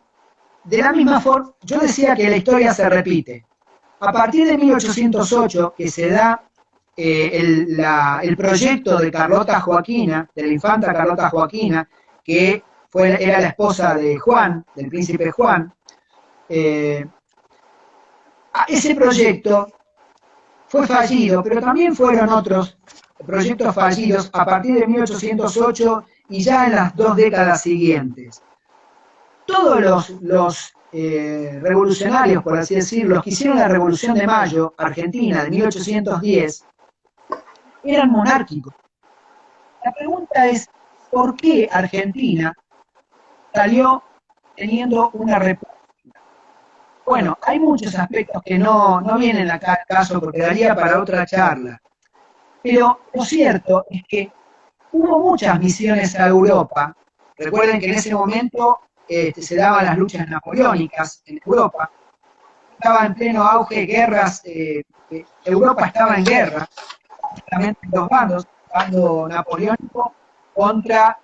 de la misma forma, yo decía que la historia se repite. A partir de 1808, que se da el proyecto de Carlota Joaquina, de la infanta Carlota Joaquina, que era la esposa de Juan, del príncipe Juan, ese proyecto fue fallido, pero también fueron otros proyectos fallidos a partir de 1808 y ya en las 2 décadas siguientes. Todos los revolucionarios, por así decirlo, los que hicieron la Revolución de Mayo, Argentina, de 1810, eran monárquicos. La pregunta es, ¿por qué Argentina salió teniendo una república? Bueno, hay muchos aspectos que no vienen acá al caso porque daría para otra charla. Pero lo cierto es que hubo muchas misiones a Europa. Recuerden que en ese momento se daban las luchas napoleónicas en Europa. Estaba en pleno auge, guerras, Europa estaba en guerra, justamente dos bandos, bando napoleónico contra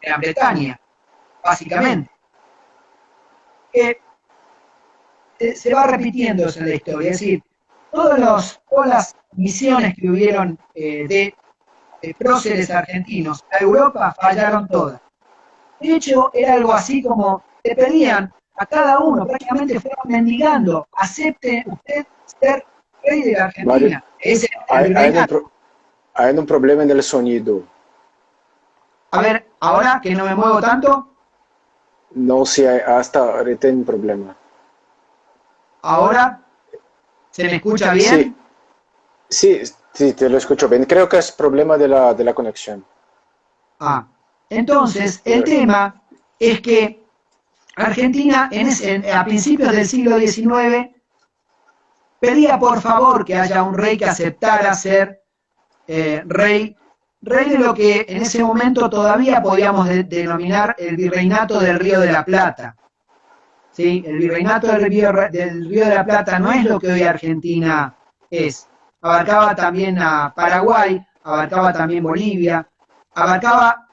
Gran Bretaña, básicamente. Se va repitiendo eso en la historia, es decir, todas las misiones que hubieron de próceres argentinos a Europa fallaron todas. De hecho, era algo así como te pedían a cada uno, prácticamente fueron mendigando, acepte usted ser rey de la Argentina. Mario, Ese hay un problema en el sonido. A ver, ahora que no me muevo tanto, No, si hay, hasta ahorita hay un problema. ahora se me escucha bien. Sí, te lo escucho bien. Creo que es problema de la conexión. Entonces, el tema es que Argentina a principios del siglo XIX pedía por favor que haya un rey que aceptara ser rey de lo que en ese momento todavía podíamos denominar el virreinato del Río de la Plata. ¿Sí? El virreinato del Río de la Plata no es lo que hoy Argentina es. Abarcaba también a Paraguay, abarcaba también Bolivia, abarcaba,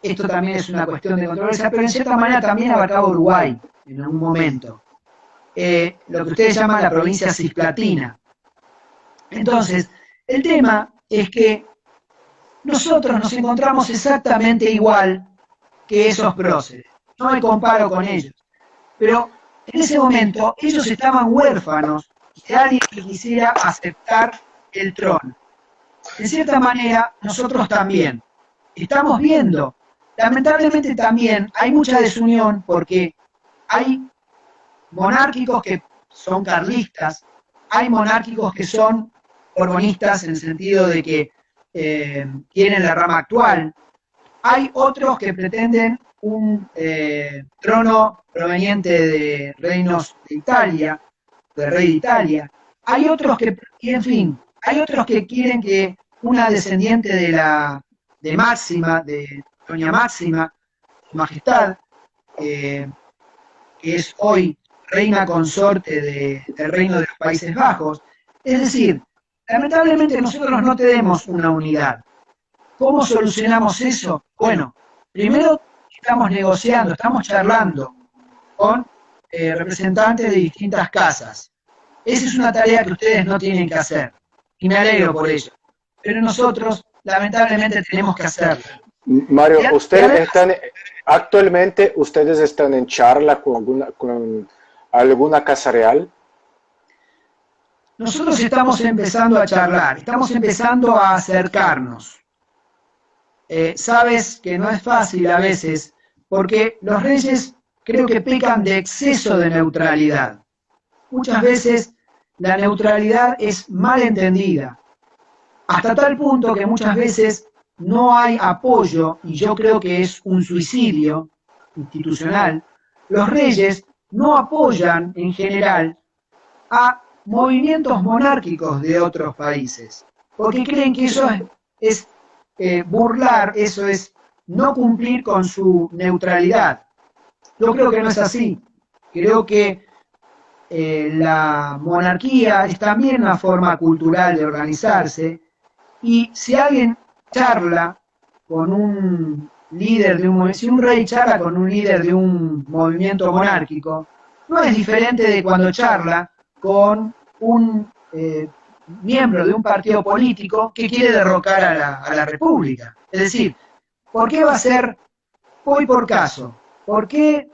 esto también es una cuestión de controversia, pero en cierta manera también abarcaba Uruguay en algún momento. Lo que ustedes llaman la provincia cisplatina. Entonces, el tema es que nosotros nos encontramos exactamente igual que esos próceres. No me comparo con ellos. Pero en ese momento ellos estaban huérfanos de alguien que quisiera aceptar el trono. En cierta manera, nosotros también. Estamos viendo, lamentablemente también hay mucha desunión porque hay monárquicos que son carlistas, hay monárquicos que son borbonistas en el sentido de que quieren la rama actual, hay otros que pretenden un trono proveniente de reinos de Italia, del rey de Italia, hay otros que, y en fin, hay otros que quieren que una descendiente de Máxima, de doña Máxima, su majestad, que es hoy reina consorte del Reino de los Países Bajos. Es decir, lamentablemente nosotros no tenemos una unidad. ¿Cómo solucionamos eso? Bueno, primero estamos negociando, estamos charlando con representantes de distintas casas. Esa es una tarea que ustedes no tienen que hacer, y me alegro por ello. Pero nosotros, lamentablemente, tenemos que hacerlo. Mario, actualmente ustedes están en charla con alguna casa real. Nosotros estamos empezando a charlar, estamos empezando a acercarnos. Sabes que no es fácil a veces, porque los reyes creo que pecan de exceso de neutralidad. Muchas veces la neutralidad es mal entendida, hasta tal punto que muchas veces no hay apoyo, y yo creo que es un suicidio institucional. Los reyes no apoyan en general a movimientos monárquicos de otros países, porque creen que eso es burlar, eso es no cumplir con su neutralidad. Yo creo que no es así. Creo que la monarquía es también una forma cultural de organizarse, y si alguien charla con un líder de un, si un rey charla con un líder de un movimiento monárquico, no es diferente de cuando charla con un miembro de un partido político que quiere derrocar a la República. Es decir, ¿por qué va a ser, voy por caso, por qué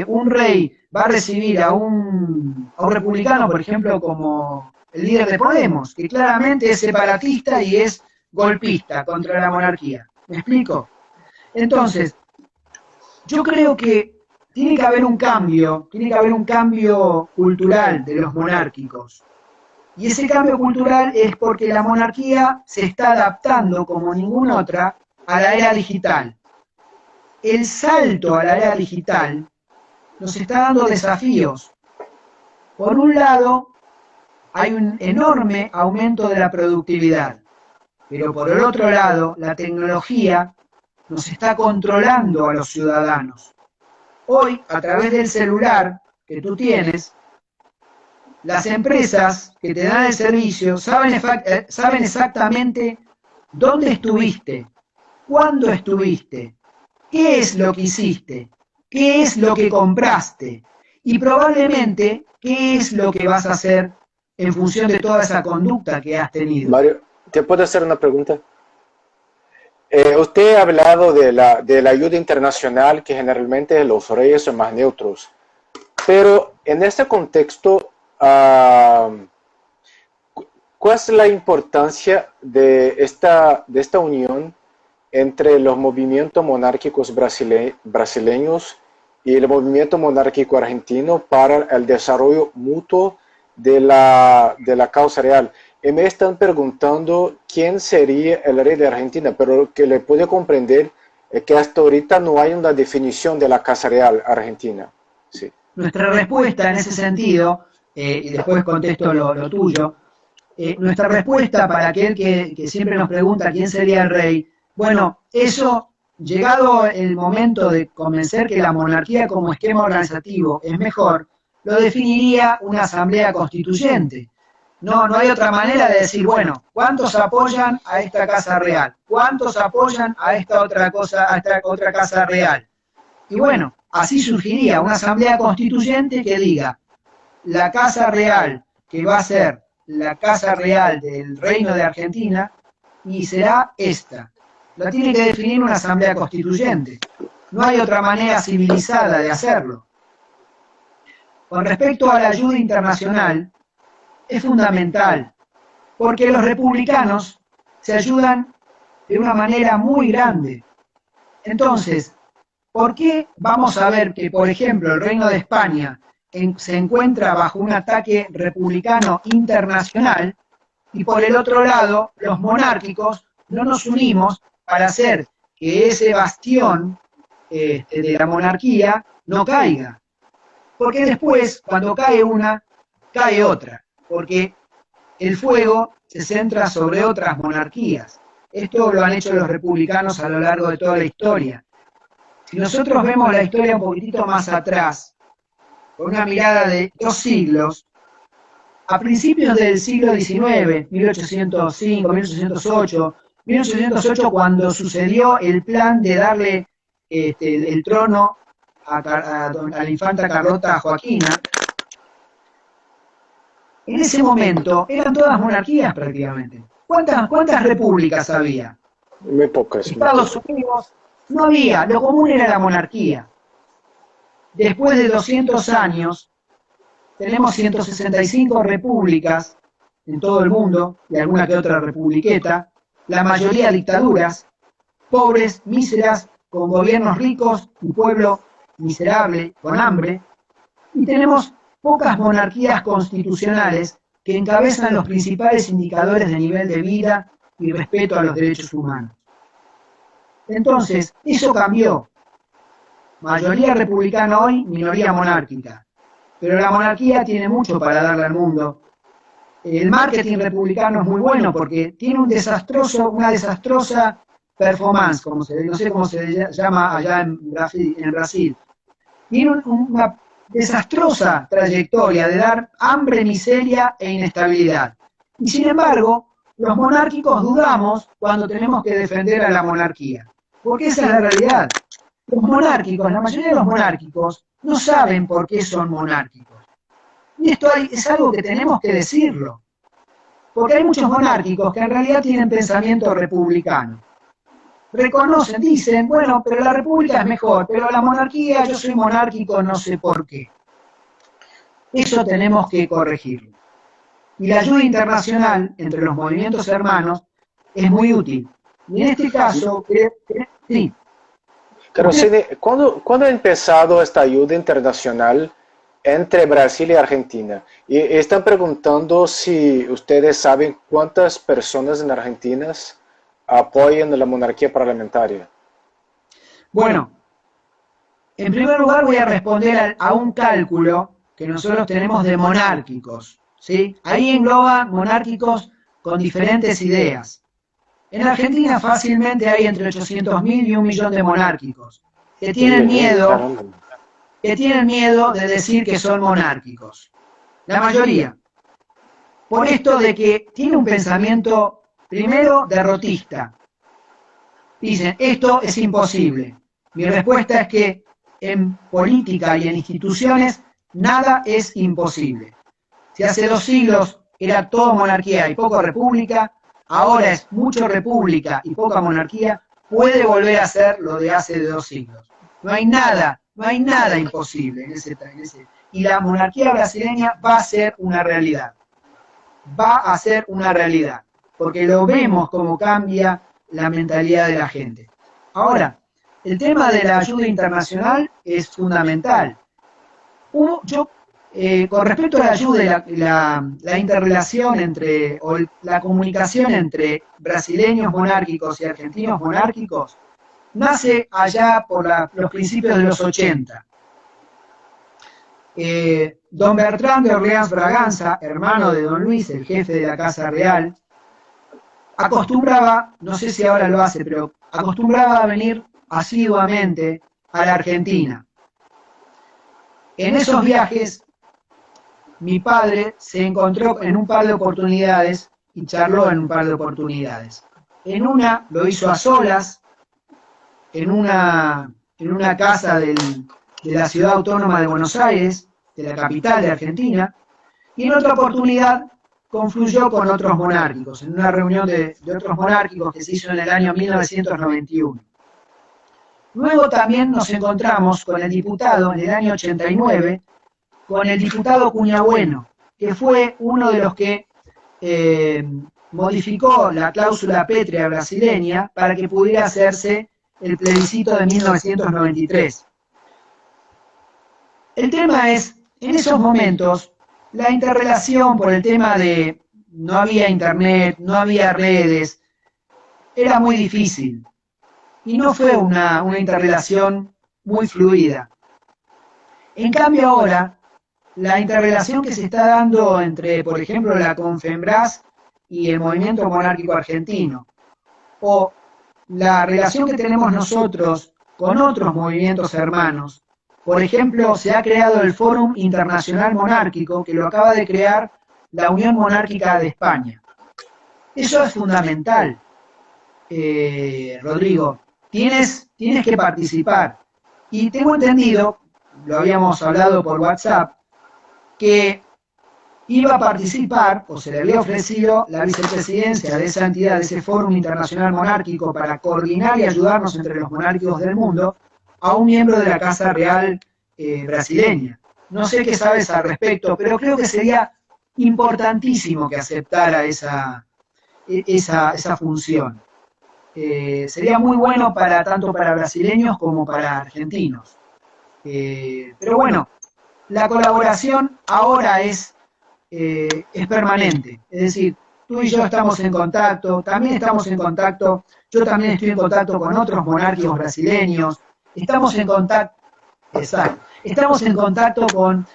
un rey va a recibir a un republicano, por ejemplo, como el líder de Podemos, que claramente es separatista y es golpista contra la monarquía? ¿Me explico? Entonces, yo creo que tiene que haber un cambio cultural de los monárquicos. Y ese cambio cultural es porque la monarquía se está adaptando como ninguna otra a la era digital. El salto a la era digital nos está dando desafíos. Por un lado, hay un enorme aumento de la productividad, pero por el otro lado, la tecnología nos está controlando a los ciudadanos. Hoy, a través del celular que tú tienes, las empresas que te dan el servicio saben exactamente dónde estuviste, cuándo estuviste, qué es lo que hiciste, qué es lo que compraste y probablemente qué es lo que vas a hacer en función de toda esa conducta que has tenido. Mario, ¿te puedo hacer una pregunta? Usted ha hablado de la ayuda internacional, que generalmente los reyes son más neutros, pero en este contexto, ¿cuál es la importancia de esta unión entre los movimientos monárquicos brasileños y el movimiento monárquico argentino para el desarrollo mutuo de la causa real? Y me están preguntando quién sería el rey de Argentina, pero lo que le puedo comprender es que hasta ahorita no hay una definición de la Casa Real Argentina. Sí. Nuestra respuesta en ese sentido, y después contesto lo tuyo, nuestra respuesta para aquel que siempre nos pregunta quién sería el rey, bueno, eso, llegado el momento de convencer que la monarquía como esquema organizativo es mejor, lo definiría una asamblea constituyente. No hay otra manera de decir, bueno, ¿cuántos apoyan a esta casa real? ¿Cuántos apoyan a esta otra casa real? Y bueno, así surgiría una asamblea constituyente que diga, la casa real, que va a ser la casa real del Reino de Argentina, y será esta. La tiene que definir una asamblea constituyente. No hay otra manera civilizada de hacerlo. Con respecto a la ayuda internacional, es fundamental, porque los republicanos se ayudan de una manera muy grande. Entonces, ¿por qué vamos a ver que, por ejemplo, el Reino de España se encuentra bajo un ataque republicano internacional y por el otro lado, los monárquicos no nos unimos para hacer que ese bastión de la monarquía no caiga? Porque después, cuando cae una, cae otra, porque el fuego se centra sobre otras monarquías. Esto lo han hecho los republicanos a lo largo de toda la historia. Si nosotros vemos la historia un poquitito más atrás, con una mirada de 2 siglos, a principios del siglo XIX, 1805, 1808, cuando sucedió el plan de darle el trono a la infanta Carlota Joaquina, en ese momento eran todas monarquías prácticamente. ¿Cuántas repúblicas había? Muy pocas. Estados Unidos no había, lo común era la monarquía. Después de 200 años, tenemos 165 repúblicas en todo el mundo, y alguna que otra republiqueta, la mayoría dictaduras, pobres, míseras, con gobiernos ricos y pueblo miserable, con hambre, y tenemos pocas monarquías constitucionales que encabezan los principales indicadores de nivel de vida y respeto a los derechos humanos. Entonces, eso cambió. Mayoría republicana hoy, minoría monárquica. Pero la monarquía tiene mucho para darle al mundo. El marketing republicano es muy bueno porque tiene una desastrosa performance, no sé cómo se llama allá en Brasil. Tiene una desastrosa trayectoria de dar hambre, miseria e inestabilidad. Y sin embargo, los monárquicos dudamos cuando tenemos que defender a la monarquía. Porque esa es la realidad. Los monárquicos, la mayoría de los monárquicos, no saben por qué son monárquicos. Y esto es algo que tenemos que decirlo. Porque hay muchos monárquicos que en realidad tienen pensamiento republicano. Reconocen, dicen, bueno, pero la república es mejor, pero la monarquía, yo soy monárquico, no sé por qué. Eso tenemos que corregirlo. Y la ayuda internacional entre los movimientos hermanos es muy útil. Y en este caso, sí. Pero ¿cuándo ha empezado esta ayuda internacional entre Brasil y Argentina? Y están preguntando si ustedes saben cuántas personas en Argentina apoyan la monarquía parlamentaria. Bueno, en primer lugar voy a responder a un cálculo que nosotros tenemos de monárquicos, ¿sí? Ahí engloba monárquicos con diferentes ideas. En Argentina fácilmente hay entre 800.000 y 1 millón de monárquicos que tienen miedo de decir que son monárquicos. La mayoría. Por esto de que tiene un pensamiento, primero, derrotista. Dicen, esto es imposible. Mi respuesta es que en política y en instituciones nada es imposible. Si hace 2 siglos era todo monarquía y poco república, ahora es mucho república y poca monarquía, puede volver a ser lo de hace 2 siglos. No hay nada imposible en ese. Y la monarquía brasileña va a ser una realidad. Va a ser una realidad. Porque lo vemos como cambia la mentalidad de la gente. Ahora, el tema de la ayuda internacional es fundamental. Con respecto a la ayuda y la interrelación entre, o la comunicación entre brasileños monárquicos y argentinos monárquicos, nace allá por los principios de los 80. Don Bertrán de Orleans Braganza, hermano de Don Luis, el jefe de la Casa Real, acostumbraba, no sé si ahora lo hace, pero acostumbraba a venir asiduamente a la Argentina. En esos viajes, mi padre se encontró en un par de oportunidades y charló en un par de oportunidades. En una lo hizo a solas, en una casa de la ciudad autónoma de Buenos Aires, de la capital de Argentina, y en otra oportunidad confluyó con otros monárquicos, en una reunión de otros monárquicos que se hizo en el año 1991. Luego también nos encontramos con el diputado en el año 89, con el diputado Cuñabueno, que fue uno de los que modificó la cláusula pétrea brasileña para que pudiera hacerse el plebiscito de 1993. El tema es, en esos momentos, la interrelación por el tema de no había internet, no había redes, era muy difícil. Y no fue una interrelación muy fluida. En cambio ahora, la interrelación que se está dando entre, por ejemplo, la Confembras y el movimiento monárquico argentino, o la relación que tenemos nosotros con otros movimientos hermanos. Por ejemplo, se ha creado el Fórum Internacional Monárquico, que lo acaba de crear la Unión Monárquica de España. Eso es fundamental, Rodrigo. Tienes que participar. Y tengo entendido, lo habíamos hablado por WhatsApp, que iba a participar, o se le había ofrecido, la vicepresidencia de esa entidad, de ese Fórum Internacional Monárquico, para coordinar y ayudarnos entre los monárquicos del mundo, a un miembro de la Casa Real brasileña. No sé qué sabes al respecto, pero creo que sería importantísimo que aceptara esa función. Sería muy bueno tanto para brasileños como para argentinos. Pero bueno, la colaboración ahora es permanente. Es decir, tú y yo estamos en contacto, también estamos en contacto, yo también estoy en contacto con otros monárquicos brasileños, estamos en contacto, estamos en contacto con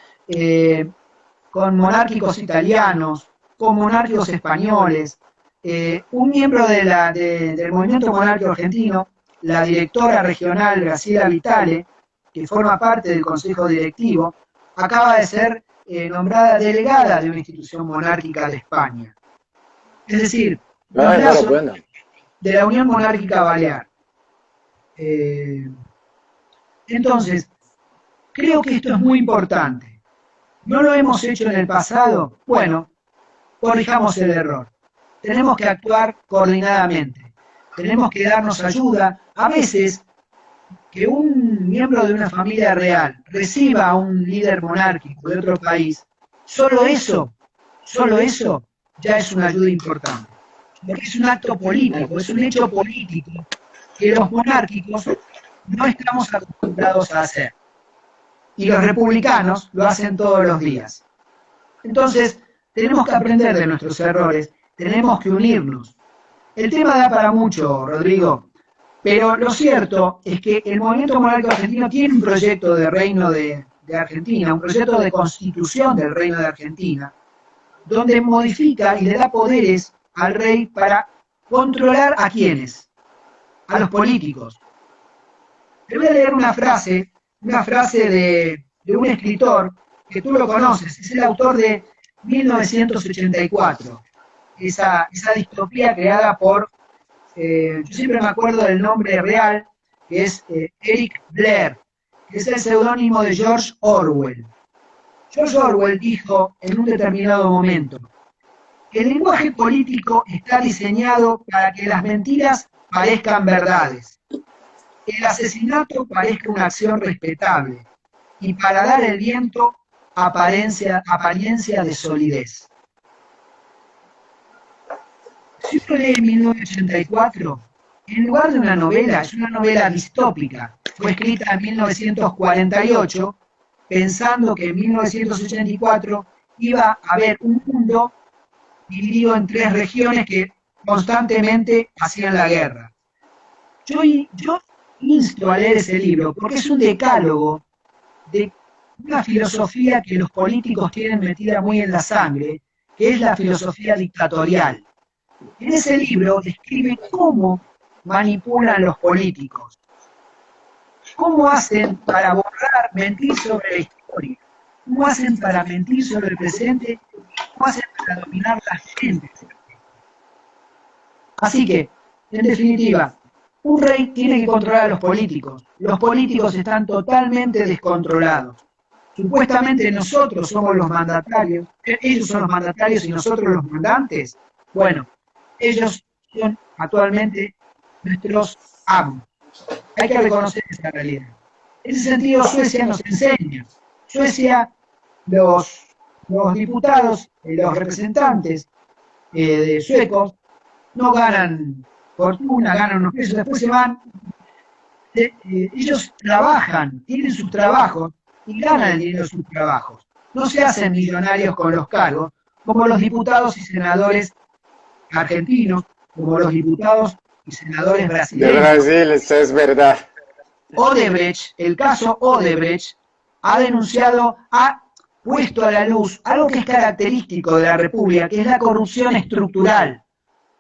monárquicos italianos, con monárquicos españoles. Un miembro del movimiento monárquico argentino, la directora regional Graciela Vitale, que forma parte del Consejo Directivo, acaba de ser nombrada delegada de una institución monárquica de España. Es decir, de la Unión Monárquica Balear. Entonces, creo que esto es muy importante. ¿No lo hemos hecho en el pasado? Bueno, corrijamos el error. Tenemos que actuar coordinadamente. Tenemos que darnos ayuda. A veces, que un miembro de una familia real reciba a un líder monárquico de otro país, solo eso ya es una ayuda importante. Porque es un acto político, es un hecho político que los monárquicos no estamos acostumbrados a hacer. Y los republicanos lo hacen todos los días. Entonces, tenemos que aprender de nuestros errores, tenemos que unirnos. El tema da para mucho, Rodrigo, pero lo cierto es que el movimiento monárquico argentino tiene un proyecto de reino de Argentina, un proyecto de constitución del reino de Argentina, donde modifica y le da poderes al rey para controlar a quiénes, a los políticos. Te voy a leer una frase de un escritor que tú lo conoces, es el autor de 1984, esa distopía creada por, yo siempre me acuerdo del nombre real, que es Eric Blair, que es el seudónimo de George Orwell. George Orwell dijo en un determinado momento: el lenguaje político está diseñado para que las mentiras parezcan verdades, el asesinato parezca una acción respetable, y para dar el viento apariencia de solidez. Si uno lee 1984, en lugar de una novela, es una novela distópica. Fue escrita en 1948, pensando que en 1984 iba a haber un mundo dividido en 3 regiones que constantemente hacían la guerra. Yo insto a leer ese libro porque es un decálogo de una filosofía que los políticos tienen metida muy en la sangre, que es la filosofía dictatorial. En ese libro describe cómo manipulan los políticos, cómo hacen para borrar, mentir sobre la historia, cómo hacen para mentir sobre el presente, cómo hacen para dominar las mentes. Así que, en definitiva, un rey tiene que controlar a los políticos. Los políticos están totalmente descontrolados. Supuestamente nosotros somos los mandatarios, ellos son los mandatarios y nosotros los mandantes. Bueno, ellos son actualmente nuestros amos. Hay que reconocer esa realidad. En ese sentido, Suecia nos enseña. Suecia, los diputados, los representantes de suecos, no ganan fortuna, ganan unos pesos, después se van. Ellos trabajan, tienen sus trabajos y ganan el dinero de sus trabajos. No se hacen millonarios con los cargos, como los diputados y senadores argentinos, como los diputados y senadores brasileños. De Brasil, eso es verdad. Odebrecht, el caso Odebrecht, ha denunciado, ha puesto a la luz algo que es característico de la República, que es la corrupción estructural,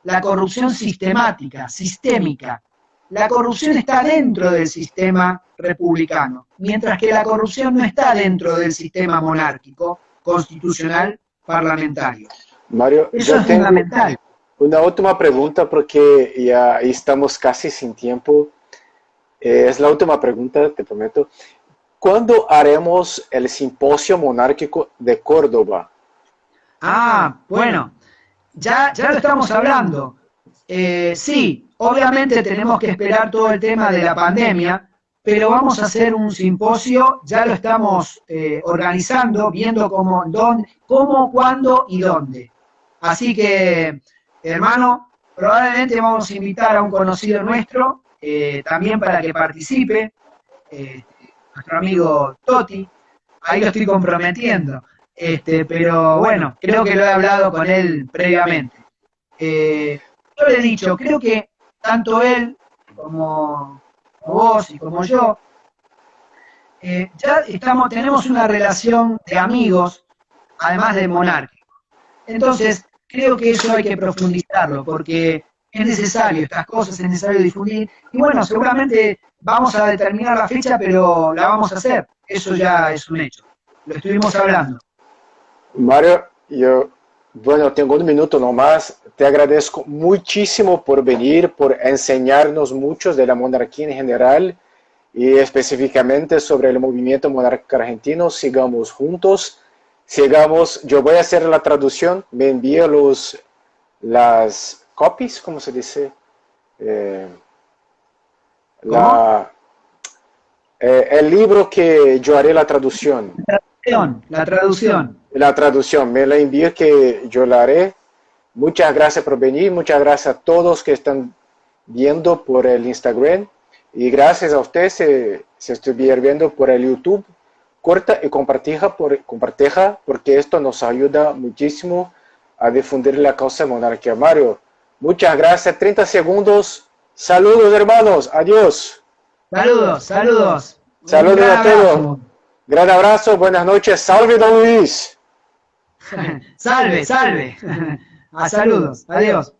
la corrupción sistemática, sistémica. La corrupción está dentro del sistema republicano, mientras que la corrupción no está dentro del sistema monárquico, constitucional, parlamentario. Mario, eso es fundamental. Una última pregunta porque ya estamos casi sin tiempo. Es la última pregunta, te prometo. ¿Cuándo haremos el simposio monárquico de Córdoba? Bueno, ya lo estamos hablando. Sí, obviamente tenemos que esperar todo el tema de la pandemia, pero vamos a hacer un simposio, ya lo estamos organizando, viendo cómo, cuándo y dónde. Así que, hermano, probablemente vamos a invitar a un conocido nuestro, también para que participe, nuestro amigo Toti, ahí lo estoy comprometiendo, pero bueno, creo que lo he hablado con él previamente. Yo le he dicho, creo que tanto él como vos y como yo, ya tenemos una relación de amigos, además de monárquico. Entonces, creo que eso hay que profundizarlo, porque es necesario estas cosas, es necesario difundir. Y bueno, seguramente vamos a determinar la fecha, pero la vamos a hacer. Eso ya es un hecho. Lo estuvimos hablando. Mario, bueno, tengo un minuto nomás. Te agradezco muchísimo por venir, por enseñarnos mucho de la monarquía en general y específicamente sobre el movimiento monárquico argentino. Sigamos juntos. Yo voy a hacer la traducción, me envío las copies, ¿cómo se dice? El libro que yo haré la traducción. La traducción. La traducción, me la envío que yo la haré. Muchas gracias por venir, muchas gracias a todos que están viendo por el Instagram y gracias a ustedes si estuvieron viendo por el YouTube. Corta y compartija porque esto nos ayuda muchísimo a difundir la causa de monarquía. Mario, muchas gracias. 30 segundos. Saludos, hermanos. Adiós. Saludos. Saludos a todos. Gran abrazo. Buenas noches. Salve, don Luis. Salve. A saludos. Adiós.